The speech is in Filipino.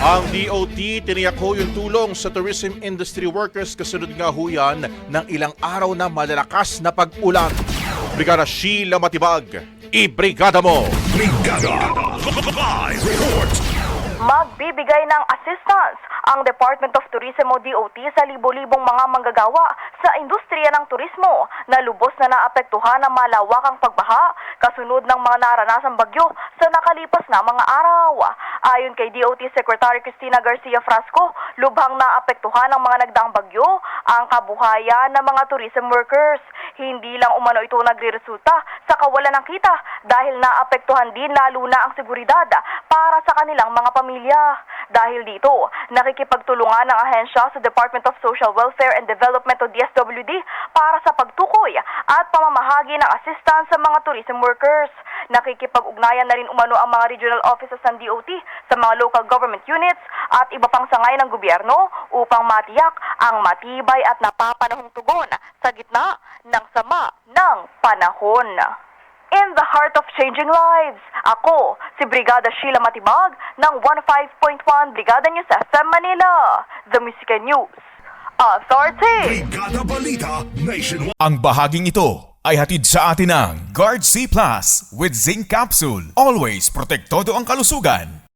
Ang DOT tiniyak ho yung tulong sa tourism industry workers kasunod nga ho yan ng ilang araw na malalakas na pag-ulan. Brigada Sheila Matibag, ibrigada mo! Brigada Live Report. Magbibigay ng assistance ang Department of Tourism o DOT sa libo-libong mga manggagawa sa industriya ng turismo na lubos na naapektuhan ng malawakang pagbaha kasunod ng mga naranasang bagyo sa nakalipas na mga araw. Ayon kay DOT Secretary Cristina Garcia Frasco, lubhang naapektuhan ng mga nagdaang bagyo ang kabuhayan ng mga tourism workers. Hindi lang umano ito nagreresulta sa kawalan ng kita dahil naapektuhan din lalo na ang seguridad para sa kanilang mga pamilya. Dahil dito, nakikipagtulungan ng ahensya sa Department of Social Welfare and Development o DSWD para sa pagtukoy at pamamahagi ng assistance sa mga tourism workers. Nakikipag-ugnayan na rin umano ang mga regional offices ng DOT sa mga local government units at iba pang sangay ng gobyerno upang matiyak ang matibay at napapanahong tugon sa gitna ng sama ng panahon. In the heart of changing lives, ako, si Brigada Sheila Matibag ng 105.1 Brigada News FM Manila, the Music and News Authority. Brigada Balita Nationwide. Ang bahaging ito ay hatid sa atin ng Guard C Plus with Zinc Capsule. Always protektado ang kalusugan.